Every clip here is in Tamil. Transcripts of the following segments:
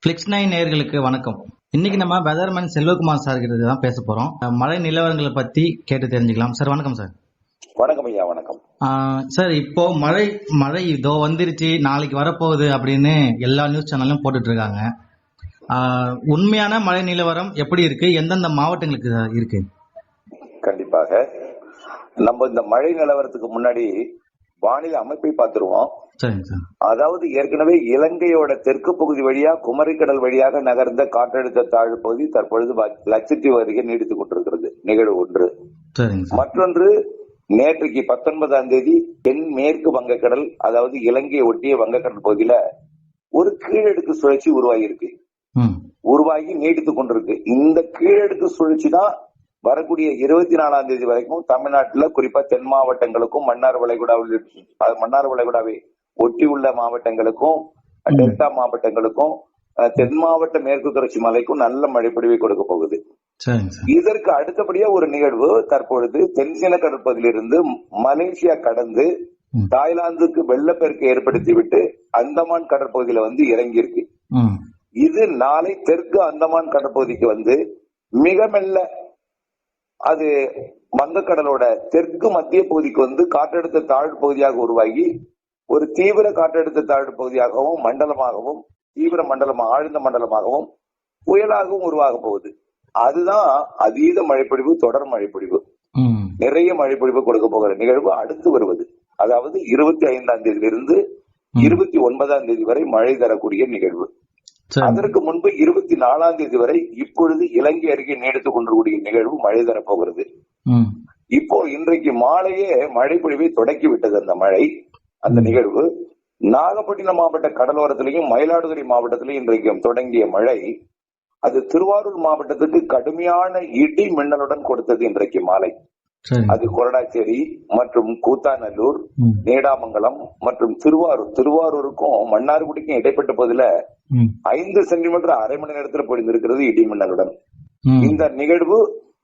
பிளிக்ஸ்9 நேயர்களுக்கு வணக்கம். இன்னைக்கு நம்ம வெதர்மேன் செல்வகுமார் சார் கிட்ட தான் பேச போறோம். மழை நிலவரங்களை பத்தி கேட்டு தெரிஞ்சுக்கலாம். சார் வணக்கம் சார். வணக்கம் ஐயா. வணக்கம் சார். இப்போ மழை இதோ வந்துருச்சு, நாளைக்கு வரப்போகுது அப்படின்னு எல்லா நியூஸ் சேனலும் போட்டுட்டு இருக்காங்க. உண்மையான மழை நிலவரம் எப்படி இருக்கு, எந்தெந்த மாவட்டங்களுக்கு இருக்கு? கண்டிப்பாக நம்ம இந்த மழை நிலவரத்துக்கு முன்னாடி வானிலை அமைப்பை பார்த்துருவோம். சரிங்க சார். அதாவது ஏற்கனவே இலங்கையோட தெற்கு பகுதி வழியா குமரிக்கடல் வழியாக நகர்ந்த காற்றழுத்த தாழ்வு பகுதி தற்பொழுது லட்சத்தீவு அருகே நீடித்துக் கொண்டிருக்கிறது. நிகழ்வு ஒன்று. மற்றொன்று, நேற்றைக்கு 19ஆம் தேதி தென் மேற்கு வங்கக்கடல், அதாவது இலங்கையை ஒட்டிய வங்கக்கடல் பகுதியில ஒரு கீழடுக்கு சுழற்சி உருவாகி நீடித்துக் கொண்டிருக்கு. இந்த கீழடுக்கு சுழற்சி தான் வரக்கூடிய 24ஆம் தேதி வரைக்கும் தமிழ்நாட்டுல குறிப்பா தென் மாவட்டங்களுக்கும் மன்னார் வளைகுடாவை ஒட்டி உள்ள மாவட்டங்களுக்கும் டெல்டா மாவட்டங்களுக்கும் தென் மாவட்ட மேற்கு தொடர்ச்சி மலைக்கும் நல்ல மழை பொழிவை கொடுக்க போகுது. இதற்கு அடுத்தபடியா ஒரு நிகழ்வு தற்பொழுது தென்சீன கடற்பகுதியிலிருந்து மலேசியா கடந்து தாய்லாந்துக்கு வெள்ளப்பெருக்கை ஏற்படுத்திவிட்டு அந்தமான் கடற்பகுதியில இறங்கி இருக்கு. இது நாளை தெற்கு அந்தமான் கடற்பகுதிக்கு மிக மெல்ல அது வங்கக்கடலோட தெற்கு மத்திய பகுதிக்கு காற்றழுத்த தாழ்வு பகுதியாக உருவாகி ஒரு தீவிர காற்றழுத்த தாழ்வு பகுதியாகவும் மண்டலமாகவும் தீவிர மண்டலமாக ஆழ்ந்த மண்டலமாகவும் புயலாகவும் உருவாக போகுது. அதுதான் அதீத மழைப்பொழிவு, தொடர் மழைப்பொழிவு, நிறைய மழைப்பொழிவு கொடுக்க போகிற நிகழ்வு அடுத்து வருவது. அதாவது 25ஆம் தேதியிலிருந்து 29ஆம் தேதி வரை மழை தரக்கூடிய நிகழ்வு. அதற்கு முன்பு 24ஆம் தேதி வரை இப்பொழுது இலங்கை அருகே நீடித்துக் கொண்டிருக்கூடிய நிகழ்வு மழை தரப்போகிறது. இப்போ இன்றைக்கு மாலையே மழை பொழிவை தொடக்கி விட்டது. அந்த நிகழ்வு நாகப்பட்டினம் மாவட்ட கடலோரத்திலையும் மயிலாடுதுறை மாவட்டத்திலையும் இன்றைக்கு தொடங்கிய மழை அது திருவாரூர் மாவட்டத்துக்கு கடுமையான இடி மின்னலுடன் கொடுத்தது. இன்றைக்கு மாலை அது கொரடாச்சேரி மற்றும் கூத்தாநல்லூர், நீடாமங்கலம் மற்றும் திருவாரூருக்கும் மன்னார்குடிக்கும் இடைப்பட்ட பகுதியில 5 சென்டிமீட்டர் அரை மணி நேரத்தில் பொழிந்திருக்கிறது இடி மின்னலுடன். இந்த நிகழ்வு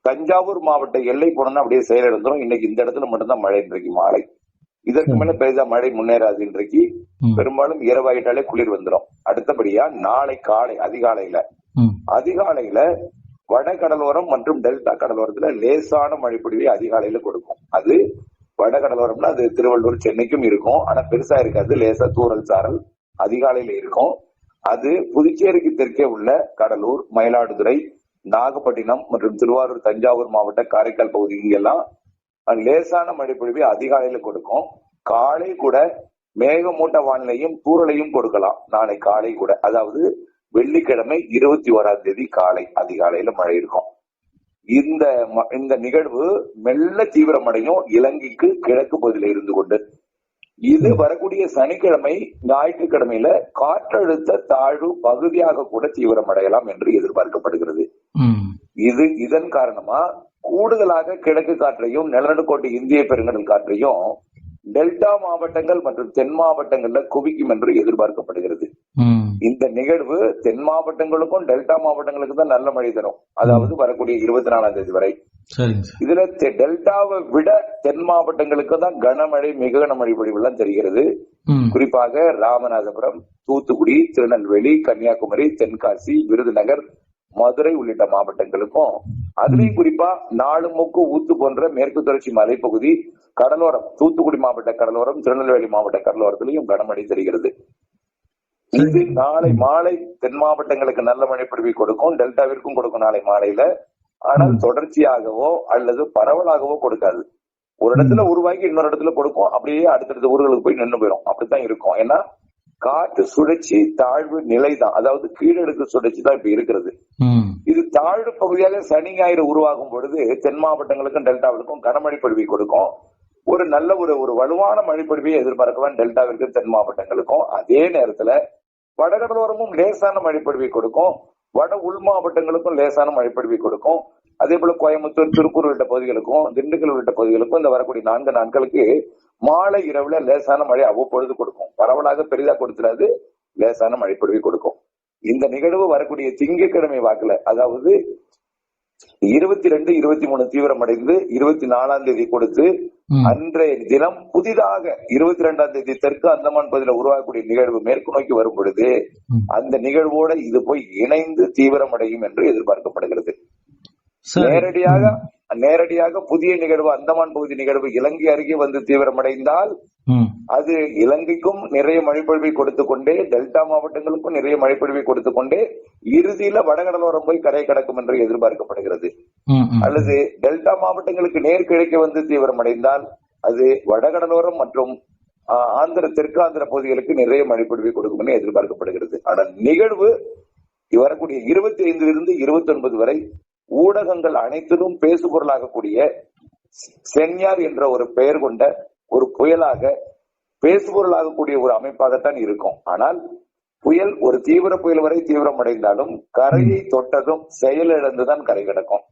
தஞ்சாவூர் மாவட்ட எல்லை போனா அப்படியே செயலிழந்துரும். இன்னைக்கு இந்த இடத்துல மட்டும்தான் மழை. இன்றைக்கு மாலை இதற்கு மேல பெரிதா மழை முன்னேறாது. இன்றைக்கு பெரும்பாலும் இரவாயிட்டாலே குளிர் வந்துடும். அடுத்தபடியா நாளை காலை அதிகாலையில வட கடலோரம் மற்றும் டெல்டா கடலோரத்துல லேசான மழை பொழிவை அதிகாலையில கொடுக்கும். அது வட கடலோரம்னா அது திருவள்ளூர் சென்னைக்கும் இருக்கும், ஆனா பெருசா இருக்காது. லேசா தூறல் சாரல் அதிகாலையில இருக்கும். அது புதுச்சேரிக்கு தெற்கே உள்ள கடலூர், மயிலாடுதுறை, நாகப்பட்டினம் மற்றும் திருவாரூர், தஞ்சாவூர் மாவட்ட, காரைக்கால் பகுதி இங்கெல்லாம் லேசான மழை பொழிவை அதிகாலையில கொடுக்கும். காலை கூட மேகமூட்ட வானிலையும் தூறலையும் கொடுக்கலாம். நாளை காலை கூட, அதாவது வெள்ளிக்கிழமை 21ஆம் தேதி காலை அதிகாலையில மழை இருக்கும். இந்த நிகழ்வு மெல்ல தீவிரமடையும் இலங்கைக்கு கிழக்கு பகுதியில இருந்து கொண்டு. இது வரக்கூடிய சனிக்கிழமை ஞாயிற்றுக்கிழமையில காற்றழுத்த தாழ்வு பகுதியாக கூட தீவிரமடையலாம் என்று எதிர்பார்க்கப்படுகிறது. இதன் காரணமா கூடுதலாக கிழக்கு காற்றையும் நிலநடுக்கோட்டு இந்திய பெருங்கடல் காற்றையும் டெல்டா மாவட்டங்கள் மற்றும் தென் மாவட்டங்கள்ல குவிக்கும் என்று எதிர்பார்க்கப்படுகிறது. இந்த நிகழ்வு தென் மாவட்டங்களுக்கும் டெல்டா மாவட்டங்களுக்கு தான் நல்ல மழை தரும். அதாவது வரக்கூடிய 24ஆம் தேதி வரை. இதுல டெல்டாவை விட தென் மாவட்டங்களுக்கு தான் கனமழை, மிக கனமழை பொழிவெல்லாம் தெரிகிறது. குறிப்பாக ராமநாதபுரம், தூத்துக்குடி, திருநெல்வேலி, கன்னியாகுமரி, தென்காசி, விருதுநகர், மதுரை உள்ளிட்ட மாவட்டங்களுக்கும், அதுலயும் குறிப்பா நாலுமுக்கு ஊத்து போன்ற மேற்கு தொடர்ச்சி மலைப்பகுதி கடலோரம், தூத்துக்குடி மாவட்ட கடலோரம், திருநெல்வேலி மாவட்ட கடலோரத்திலையும் கனமழை தெரிகிறது. இது நாளை மாலை தென் மாவட்டங்களுக்கு நல்ல மழை பொழிவை கொடுக்கும், டெல்டாவிற்கும் கொடுக்கும் நாளை மாலையில. ஆனால் தொடர்ச்சியாகவோ அல்லது பரவலாகவோ கொடுக்காது. ஒரு இடத்துல உருவாக்கி இன்னொரு இடத்துல கொடுக்கும், அப்படியே அடுத்தடுத்த ஊர்களுக்கு போய் நின்று போயிடும். அப்படித்தான் இருக்கும். ஏன்னா காற்று சுழற்சி தாழ்வு நிலை தான், அதாவது கீழடுக்கு சுழற்சி தான் இப்ப இருக்கிறது. இது தாழ்வு பகுதியாக சனி ஞாயிறு உருவாகும் பொழுது தென் மாவட்டங்களுக்கும் டெல்டாவிற்கும் கனமழை பொழிவை கொடுக்கும். ஒரு நல்ல ஒரு வலுவான மழை பொழிவை எதிர்பார்க்கலாம் டெல்டாவிற்கு, தென் மாவட்டங்களுக்கும். அதே நேரத்துல வடகடலோரமும் லேசான மழை பொழிவை கொடுக்கும், வட உள் மாவட்டங்களுக்கும் லேசான மழை பொழிவை கொடுக்கும். அதே போல கோயம்புத்தூர், திருப்பூர் உள்ளிட்ட பகுதிகளுக்கும், திண்டுக்கல் உள்ளிட்ட பகுதிகளுக்கும் இந்த வரக்கூடிய 4 நாட்களுக்கு மாலை இரவுல லேசான மழை அவ்வப்பொழுது கொடுக்கும். பரவலாக பெரிதா கொடுத்துடாது, லேசான மழை பொழிவை கொடுக்கும். இந்த நிகழ்வு வரக்கூடிய திங்கட்கிழமை வாக்குல, அதாவது 22, 23 தீவிரமடைந்து 24ஆம் தேதி கொடுத்து அன்றைய தினம் புதிதாக 22ஆம் தேதி தெற்கு அந்தமான் பகுதியில் உருவாகக்கூடிய நிகழ்வு மேற்கு நோக்கி வரும் பொழுது அந்த நிகழ்வோட இது போய் இணைந்து தீவிரமடையும் என்று எதிர்பார்க்கப்படுகிறது. நேரடியாக புதிய நிகழ்வு அந்தமான் பகுதி நிகழ்வு இலங்கை அருகே வந்து தீவிரமடைந்தால் அது இலங்கைக்கும் நிறைய மழைப்பொழிவை கொடுத்து கொண்டே டெல்டா மாவட்டங்களுக்கும் நிறைய மழைப்பொழிவை கொடுத்து கொண்டே இறுதியில வடகடலோரம் போய் கரை கடக்கும் என்று எதிர்பார்க்கப்படுகிறது. அல்லது டெல்டா மாவட்டங்களுக்கு நேர்கிழக்கே வந்து தீவிரமடைந்தால் அது வடகடலோரம் மற்றும் தெற்கு ஆந்திர பகுதிகளுக்கு நிறைய மழைப்பொழிவை கொடுக்கும் என்று எதிர்பார்க்கப்படுகிறது. ஆனால் நிகழ்வு வரக்கூடிய 25 29 வரை ஊடகங்கள் அனைத்திலும் பேசுபொருளாகக்கூடிய சென்யார் என்ற ஒரு பெயர் கொண்ட ஒரு புயலாக பேசுபொருளாகக்கூடிய ஒரு அமைப்பாகத்தான் இருக்கும். ஆனால் புயல் ஒரு தீவிர புயல் வரை தீவிரமடைந்தாலும் கரையை தொட்டதும் செயலிழந்துதான் கரை கிடக்கும்.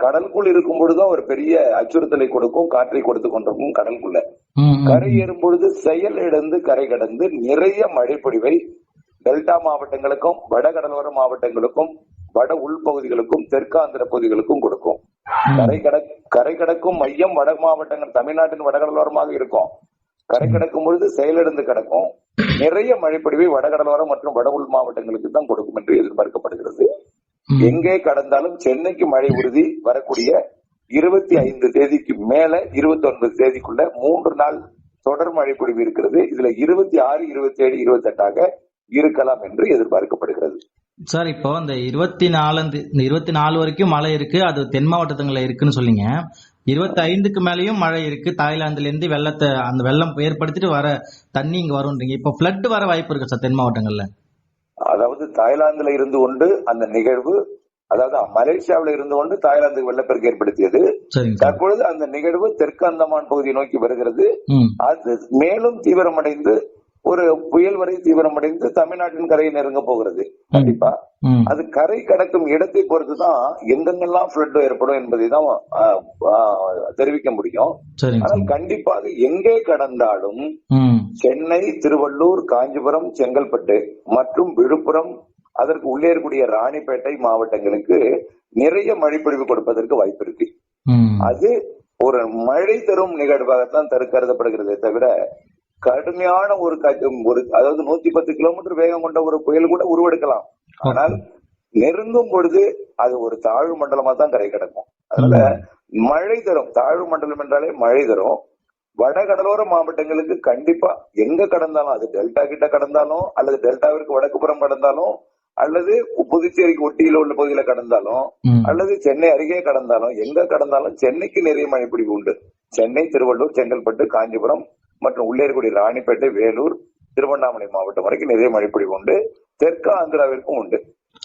கடலுக்குள் இருக்கும் பொழுதும் ஒரு பெரிய அச்சுறுத்தலை கொடுக்கும், காற்றை கொடுத்து கொண்டிருக்கும். கடலுக்குள்ள கரை ஏறும் பொழுது செயல் இழந்து கரை கடந்து நிறைய மழைப்பொழிவை டெல்டா மாவட்டங்களுக்கும் வடகடலோர மாவட்டங்களுக்கும் வட உள்பகுதிகளுக்கும் தெற்காந்திர பகுதிகளுக்கும் கொடுக்கும். கரை கடக்கும் மையம் வட மாவட்டங்கள் தமிழ்நாட்டின் வடகடலோரமாக இருக்கும். கரை கடக்கும் பொழுது செயலிழந்து கிடக்கும். நிறைய மழைப்பொழிவை வடகடலோரம் மற்றும் வட உள் மாவட்டங்களுக்கு தான் கொடுக்கும் என்று எதிர்பார்க்கப்படுகிறது. எங்கே கடந்தாலும் சென்னைக்கு மழை உறுதி வரக்கூடிய 25 தேதிக்கு மேல 29 தேதிக்குள்ள 3 நாள் தொடர் மழைப்பொழிவு இருக்கிறது. இதுல 26, 27, 28 இருக்கலாம் என்று எதிர்பார்க்கப்படுகிறது. சார், இப்போ இந்த 24 வரைக்கும் மழை இருக்கு, அது தென் மாவட்டத்துல இருக்குன்னு சொல்லிங்க. 25க்கு மேலயும் மழை இருக்கு. தாய்லாந்துல இருந்து அந்த வெள்ளம் ஏற்படுத்திட்டு வர தண்ணி இங்க வரும்ன்றீங்க. இப்போ பிளட் வர வாய்ப்பு இருக்கு சார் தென் மாவட்டங்கள்ல? அதாவது தாய்லாந்துல இருந்து கொண்டு அந்த நிகழ்வு, அதாவது மலேசியாவில இருந்து கொண்டு தாய்லாந்துக்கு வெள்ளப்பெருக்கு ஏற்படுத்தியது. தற்பொழுது அந்த நிகழ்வு தெற்கு அந்தமான் பகுதியை நோக்கி வருகிறது. அது மேலும் தீவிரமடைந்து ஒரு புயல் வரை தீவிரமடைந்து தமிழ்நாட்டின் கரையை நெருங்க போகிறது. கண்டிப்பா அது கரை கடக்கும் இடத்தை பொறுத்துதான் எங்கெங்கெல்லாம் பிளட் ஏற்படும் என்பதை தான் தெரிவிக்க முடியும். ஆனால் கண்டிப்பாக எங்கே கடந்தாலும் சென்னை, திருவள்ளூர், காஞ்சிபுரம், செங்கல்பட்டு மற்றும் விழுப்புரம், அதற்கு உள்ளே இருக்கக்கூடிய ராணிப்பேட்டை மாவட்டங்களுக்கு நிறைய மழைப்பொழிவு கொடுப்பதற்கு வாய்ப்பு இருக்கு. அது ஒரு மழை தரும் நிகழ்வாகத்தான் கருதப்படுகிறதே தவிர கடுமையான ஒரு அதாவது 110 கிலோமீட்டர் வேகம் கொண்ட ஒரு புயல் கூட உருவெடுக்கலாம். ஆனால் நெருங்கும் பொழுது அது ஒரு தாழ்வு மண்டலமா தான் கரை கிடக்கும். அதனால மழை தரும், தாழ்வு மண்டலம் என்றாலே மழை தரும். வடகடலோர மாவட்டங்களுக்கு கண்டிப்பா எங்க கடந்தாலும், அது டெல்டா கிட்ட கடந்தாலும் அல்லது டெல்டாவிற்கு வடக்குப்புறம் கடந்தாலும் அல்லது புதுச்சேரிக்கு ஒட்டியில உள்ள பகுதியில கடந்தாலும் அல்லது சென்னை அருகே கடந்தாலும், எங்க கடந்தாலும் சென்னைக்கு நிறைய மழைப்பொழிவு உண்டு. சென்னை, திருவள்ளூர், செங்கல்பட்டு, காஞ்சிபுரம் மற்றும் உள்ளே இருக்கக்கூடிய ராணிப்பேட்டை, வேலூர், திருவண்ணாமலை மாவட்டம் வரைக்கும் நிறைய மழைப்பொழிவு உண்டு. தெற்கு ஆந்திராவிற்கும் உண்டு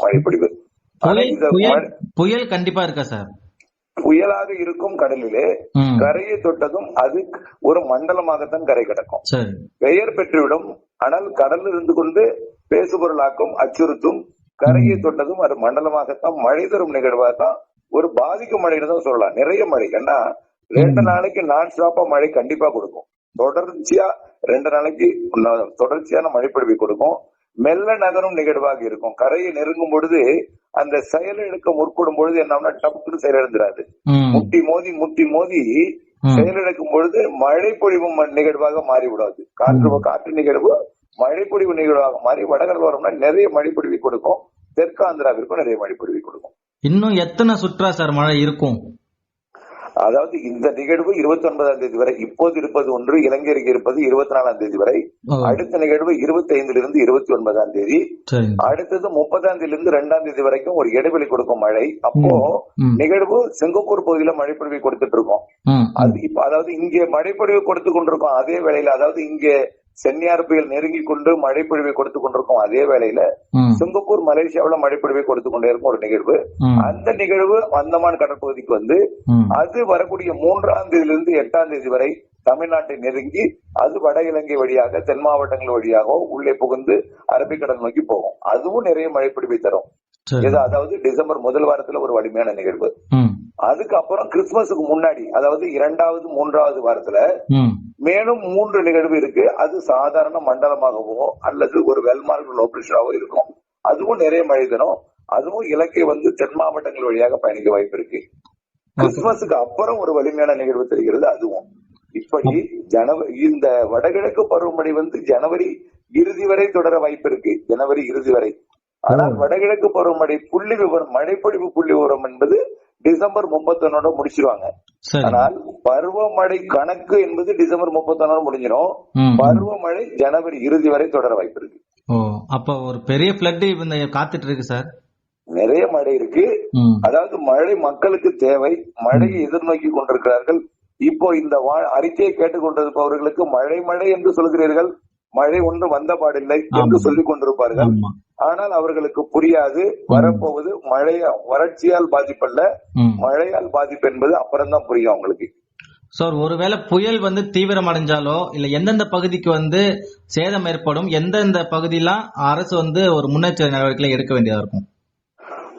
மழைப்பொழிவு. புயல் கண்டிப்பா இருக்கா சார்? புயலாக இருக்கும் கடலிலே கரையை தொட்டதும் அது ஒரு மண்டலமாகத்தான் கரை கிடக்கும், பெயர் பெற்றுவிடும். ஆனால் கடலில் இருந்து கொண்டு பேசுபொருளாக்கும், அச்சுறுத்தும். கரையை தொட்டதும் அது மண்டலமாகத்தான் மழை தரும் நிகழ்வாகத்தான், ஒரு பாதிக்கும் மழைன்னு தான் சொல்லலாம். நிறைய மழை, ஏன்னா 2 நாளைக்கு நான் ஸ்டாப்பா மழை கண்டிப்பா கொடுக்கும். தொடர்ச்சியா 2 நாளைக்கு தொடர்ச்சியான மழைப்பொழிவை கொடுக்கும். மெல்ல நகரும் நிகழ்வாக இருக்கும். கரையை நெருங்கும் பொழுது அந்த செயலிழக்க முற்படும் பொழுது என்ன டப்புன்னு செயலிழந்துராது. முட்டி மோதி செயலிழக்கும் பொழுது மழைப்பொழிவு நிகழ்வாக மாறிவிடாது. காற்று நிகழ்வு மழைப்பொழிவு நிகழ்வாக மாறி வடகடலோரம்னா நிறைய மழைப்பொழிவை கொடுக்கும். தெற்கு ஆந்திராவிற்கும் நிறைய மழைப்பொழிவை கொடுக்கும். இன்னும் எத்தனை சுற்றா சார் மழை இருக்கும்? அதாவது இந்த நிகழ்வு 29ஆம் தேதி வரை, இப்போது இருப்பது ஒன்று, இலங்கைக்கு இருப்பது 24ஆம் தேதி வரை. அடுத்த நிகழ்வு 25 29ஆம் தேதி, அடுத்தது 30ஆம் தேதியிலிருந்து 2ஆம் தேதி வரைக்கும் ஒரு இடைவெளி கொடுக்கும் மழை. அப்போ நிகழ்வு சிங்கப்பூர் பகுதியில மழைப்பொழிவை கொடுத்துட்டு இருக்கோம். அது இப்ப அதாவது இங்கே மழைப்பொழிவு கொடுத்து கொண்டிருக்கோம். அதே வேளையில, அதாவது இங்கே சென்னியார் புயல் நெருங்கி கொண்டு மழைப்பொழிவை கொடுத்து கொண்டிருக்கும் அதே வேளையில சிங்கப்பூர், மலேசியாவில மழைப்பொழிவை கொடுத்து கொண்டே இருக்கும் ஒரு நிகழ்வு. அந்த நிகழ்வு அந்தமான் கடற்பகுதிக்கு வந்து அது வரக்கூடிய 3ஆம் தேதியிலிருந்து 8ஆம் தேதி வரை தமிழ்நாட்டை நெருங்கி அது வட இலங்கை வழியாக தென் மாவட்டங்கள் வழியாக உள்ளே புகுந்து அரபிக்கடல் நோக்கி போகும். அதுவும் நிறைய மழைப்பொழிவை தரும். அதாவது டிசம்பர் முதல் வாரத்துல ஒரு வலிமையான நிகழ்வு. அதுக்கப்புறம் கிறிஸ்துமஸுக்கு முன்னாடி, அதாவது 2வது 3வது வாரத்துல மேலும் 3 நிகழ்வு இருக்கு. அது சாதாரண மண்டலமாகவோ அல்லது ஒரு வெல்மார்க் ஆபரேஷனாவோ இருக்கும். அதுவும் நிறைய மழை தரும். அதுவும் இலங்கை வந்து தென் மாவட்டங்கள் வழியாக பயணிக்க வாய்ப்பு இருக்கு. கிறிஸ்துமஸுக்கு அப்புறம் ஒரு வலிமையான நிகழ்வு தெரிகிறது அதுவும். இப்படி இந்த வடகிழக்கு பருவமழை ஜனவரி இறுதி வரை தொடர வாய்ப்பு இருக்கு, ஜனவரி இறுதி வரை. ஆனால் வடகிழக்கு பருவமழை புள்ளி விவரம், மழைப்பொழிவு புள்ளி விவரம் என்பது டிசம்பர் 31 முடிச்சிருவாங்க. ஆனால் பருவமழை கணக்கு என்பது டிசம்பர் 31 முடிஞ்சிடும். பருவமழை ஜனவரி இறுதி வரை தொடர வாய்ப்பு இருக்கு. அப்ப ஒரு பெரிய பிளட் காத்துட்டு இருக்கு சார். நிறைய மழை இருக்கு. அதாவது மழை மக்களுக்கு தேவை, மழையை எதிர்நோக்கி கொண்டிருக்கிறார்கள். இப்போ இந்த அறிக்கையை கேட்டுக்கொண்டிருப்பவர்களுக்கு மழை என்று சொல்கிறீர்கள், மழை ஒன்று வந்த பாடில்லை என்று சொல்லிக் கொண்டிருப்பார்கள். ஆனால் அவர்களுக்கு புரியாது, வரப்போவது வறட்சியால் பாதிப்பல்ல, மழையால் பாதிப்பு என்பது அப்புறம்தான் புரியும் அவங்களுக்கு. சார், ஒருவேளை புயல் தீவிரம் அடைஞ்சாலோ இல்ல எந்தெந்த பகுதிக்கு சேதம் ஏற்படும், எந்தெந்த பகுதியெல்லாம் அரசு ஒரு முன்னெச்சரிக்கை நடவடிக்கை எடுக்க வேண்டியதா இருக்கும்?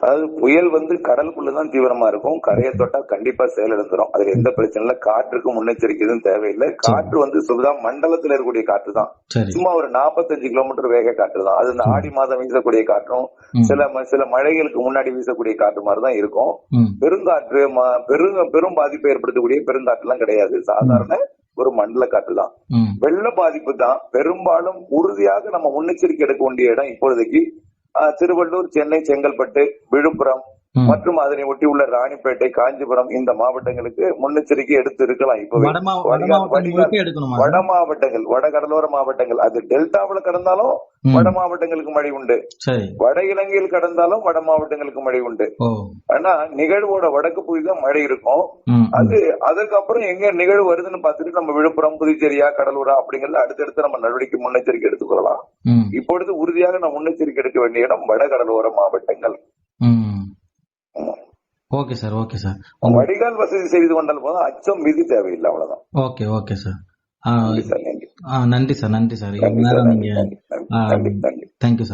அதாவது புயல் கடலுக்குள்ளதான் தீவிரமா இருக்கும், கரையை தொட்டா கண்டிப்பா செயலிழந்துரும். அதுல எந்த பிரச்சனை இல்ல. காற்றுக்கு முன்னெச்சரிக்கை எதுவும் தேவையில்லை. காற்று சுதா மண்டலத்துல இருக்கக்கூடிய காற்று தான், சும்மா ஒரு 45 கிலோமீட்டர் வேக காற்று தான். அது இந்த ஆடி மாதம் வீசக்கூடிய காற்றும் சில மழைகளுக்கு முன்னாடி வீசக்கூடிய காற்று மாதிரிதான் இருக்கும். பெருங்காற்று பெரும் பாதிப்பை ஏற்படுத்தக்கூடிய பெருங்காற்று எல்லாம் கிடையாது, சாதாரண ஒரு மண்டல காற்று தான். வெள்ள பாதிப்பு தான் பெரும்பாலும். உறுதியாக நம்ம முன்னெச்சரிக்கை எடுக்க வேண்டிய இடம் இப்பொழுதைக்கு திருவள்ளூர், சென்னை, செங்கல்பட்டு, விழுப்புரம் மற்றும் அதனை ஒட்டி உள்ள ராணிப்பேட்டை, காஞ்சிபுரம் இந்த மாவட்டங்களுக்கு முன்னெச்சரிக்கை எடுத்து இருக்கலாம். இப்ப வட மாவட்டங்கள், வட கடலோர மாவட்டங்கள், அது டெல்டாவில் கடந்தாலும் வட மாவட்டங்களுக்கு மழை உண்டு, வட இலங்கையில் கடந்தாலும் வட மாவட்டங்களுக்கு மழை உண்டு. ஆனா நிகழ்வோட வடக்கு பகுதி தான் மழை இருக்கும். அதுக்கப்புறம் எங்க நிகழ்வு வருதுன்னு பார்த்துட்டு நம்ம விழுப்புரம், புதுச்சேரியா, கடலூரா அப்படிங்கறத அடுத்தடுத்து நம்ம நடவடிக்கை முன்னெச்சரிக்கை எடுத்துக்கொள்ளலாம். இப்பொழுது உறுதியாக நம்ம முன்னெச்சரிக்கை எடுக்க வேண்டிய இடம் வட கடலோர மாவட்டங்கள். Okay sir, okay sir. வடிகால் வசதி செய்து கொண்டால் போதும், அச்சம் மீது தேவையில்லை, அவ்வளவுதான். Okay, okay sir. நன்றி சார், நன்றி சார். Thank you sir.